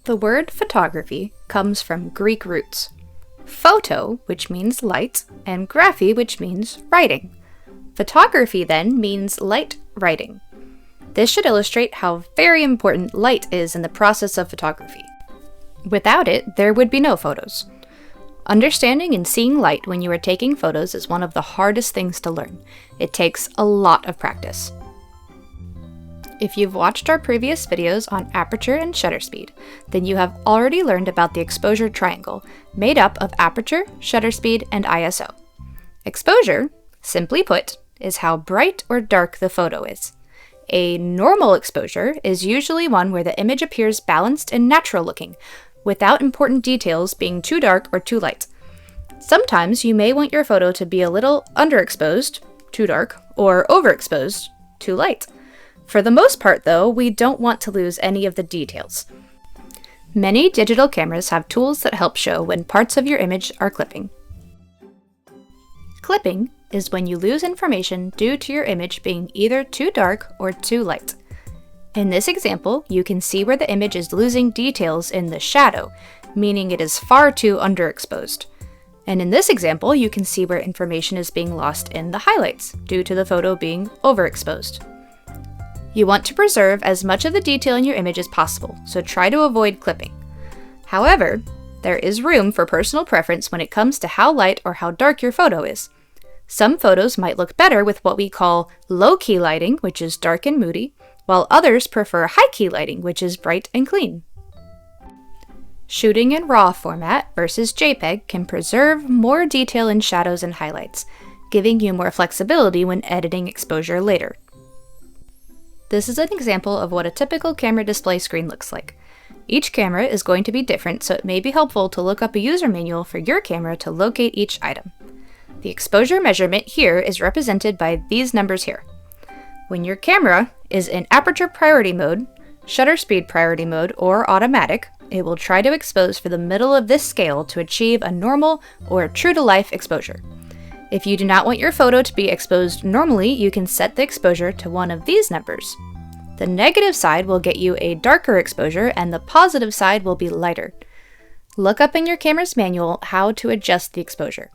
The word photography comes from Greek roots. Photo, which means light, and graphy, which means writing. Photography then means light writing. This should illustrate how very important light is in the process of photography. Without it, there would be no photos. Understanding and seeing light when you are taking photos is one of the hardest things to learn. It takes a lot of practice. If you've watched our previous videos on aperture and shutter speed, then you have already learned about the exposure triangle, made up of aperture, shutter speed, and ISO. Exposure, simply put, is how bright or dark the photo is. A normal exposure is usually one where the image appears balanced and natural looking, without important details being too dark or too light. Sometimes you may want your photo to be a little underexposed, too dark, or overexposed, too light. For the most part, though, we don't want to lose any of the details. Many digital cameras have tools that help show when parts of your image are clipping. Clipping is when you lose information due to your image being either too dark or too light. In this example, you can see where the image is losing details in the shadow, meaning it is far too underexposed. And in this example, you can see where information is being lost in the highlights, due to the photo being overexposed. You want to preserve as much of the detail in your image as possible, so try to avoid clipping. However, there is room for personal preference when it comes to how light or how dark your photo is. Some photos might look better with what we call low-key lighting, which is dark and moody, while others prefer high-key lighting, which is bright and clean. Shooting in RAW format versus JPEG can preserve more detail in shadows and highlights, giving you more flexibility when editing exposure later. This is an example of what a typical camera display screen looks like. Each camera is going to be different, so it may be helpful to look up a user manual for your camera to locate each item. The exposure measurement here is represented by these numbers here. When your camera is in aperture priority mode, shutter speed priority mode, or automatic, it will try to expose for the middle of this scale to achieve a normal or true-to-life exposure. If you do not want your photo to be exposed normally, you can set the exposure to one of these numbers. The negative side will get you a darker exposure, and the positive side will be lighter. Look up in your camera's manual how to adjust the exposure.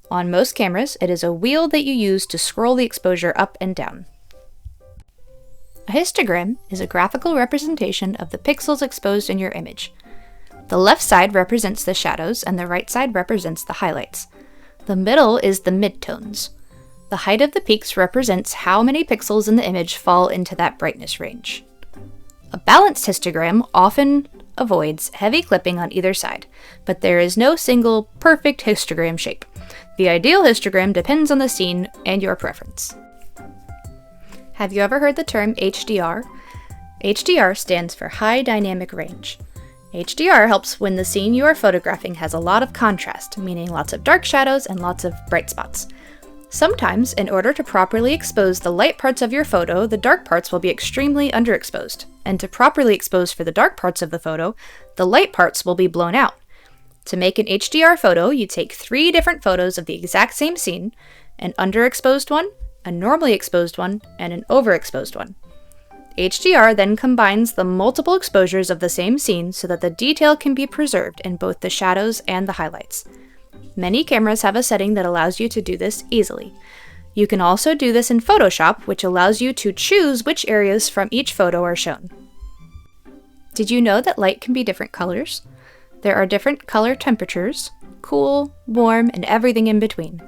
On most cameras, it is a wheel that you use to scroll the exposure up and down. A histogram is a graphical representation of the pixels exposed in your image. The left side represents the shadows, and the right side represents the highlights. The middle is the midtones. The height of the peaks represents how many pixels in the image fall into that brightness range. A balanced histogram often avoids heavy clipping on either side, but there is no single perfect histogram shape. The ideal histogram depends on the scene and your preference. Have you ever heard the term HDR? HDR stands for High Dynamic Range. HDR helps when the scene you are photographing has a lot of contrast, meaning lots of dark shadows and lots of bright spots. Sometimes, in order to properly expose the light parts of your photo, the dark parts will be extremely underexposed. And to properly expose for the dark parts of the photo, the light parts will be blown out. To make an HDR photo, you take 3 different photos of the exact same scene, an underexposed one, a normally exposed one, and an overexposed one. HDR then combines the multiple exposures of the same scene so that the detail can be preserved in both the shadows and the highlights. Many cameras have a setting that allows you to do this easily. You can also do this in Photoshop, which allows you to choose which areas from each photo are shown. Did you know that light can be different colors? There are different color temperatures, cool, warm, and everything in between.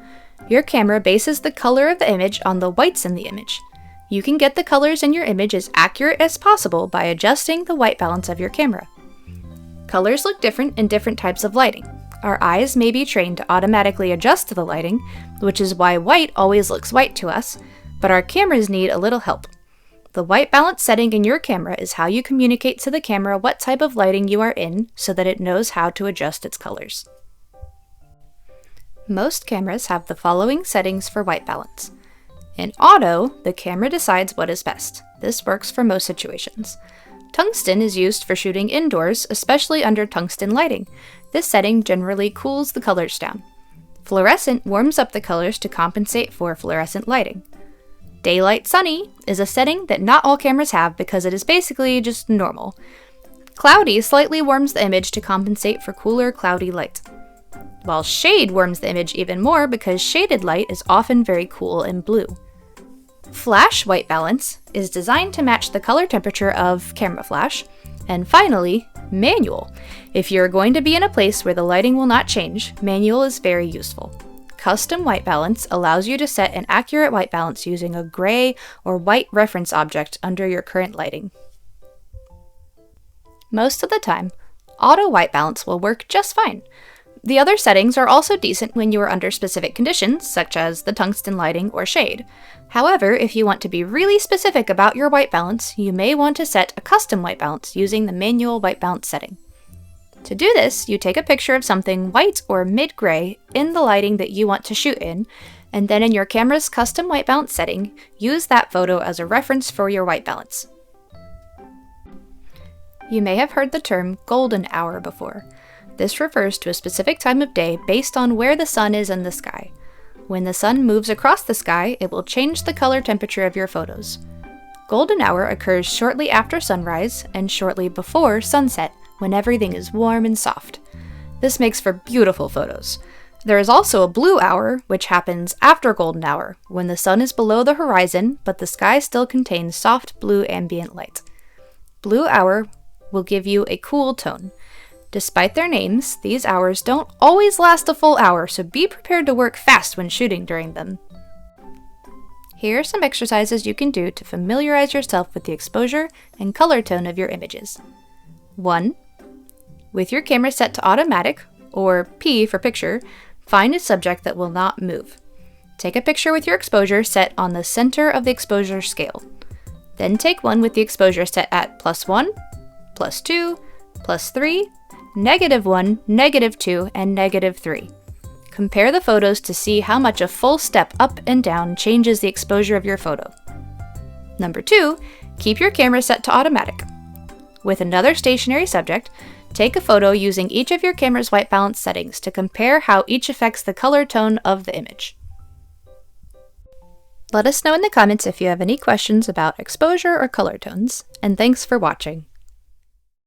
Your camera bases the color of the image on the whites in the image. You can get the colors in your image as accurate as possible by adjusting the white balance of your camera. Colors look different in different types of lighting. Our eyes may be trained to automatically adjust to the lighting, which is why white always looks white to us, but our cameras need a little help. The white balance setting in your camera is how you communicate to the camera what type of lighting you are in so that it knows how to adjust its colors. Most cameras have the following settings for white balance. In auto, the camera decides what is best. This works for most situations. Tungsten is used for shooting indoors, especially under tungsten lighting. This setting generally cools the colors down. Fluorescent warms up the colors to compensate for fluorescent lighting. Daylight sunny is a setting that not all cameras have because it is basically just normal. Cloudy slightly warms the image to compensate for cooler, cloudy light, while shade warms the image even more because shaded light is often very cool and blue. Flash white balance is designed to match the color temperature of camera flash. And finally, manual. If you're going to be in a place where the lighting will not change, manual is very useful. Custom white balance allows you to set an accurate white balance using a gray or white reference object under your current lighting. Most of the time, auto white balance will work just fine. The other settings are also decent when you are under specific conditions, such as the tungsten lighting or shade. However, if you want to be really specific about your white balance, you may want to set a custom white balance using the manual white balance setting. To do this, you take a picture of something white or mid-gray in the lighting that you want to shoot in, and then in your camera's custom white balance setting, use that photo as a reference for your white balance. You may have heard the term golden hour before. This refers to a specific time of day based on where the sun is in the sky. When the sun moves across the sky, it will change the color temperature of your photos. Golden hour occurs shortly after sunrise and shortly before sunset, when everything is warm and soft. This makes for beautiful photos. There is also a blue hour, which happens after golden hour, when the sun is below the horizon, but the sky still contains soft blue ambient light. Blue hour will give you a cool tone. Despite their names, these hours don't always last a full hour, so be prepared to work fast when shooting during them. Here are some exercises you can do to familiarize yourself with the exposure and color tone of your images. 1. With your camera set to automatic, or P for picture, find a subject that will not move. Take a picture with your exposure set on the center of the exposure scale. Then take one with the exposure set at +1, +2, +3, -1, -2, and -3. Compare the photos to see how much a full step up and down changes the exposure of your photo. Number 2, keep your camera set to automatic. With another stationary subject, take a photo using each of your camera's white balance settings to compare how each affects the color tone of the image. Let us know in the comments if you have any questions about exposure or color tones, and thanks for watching.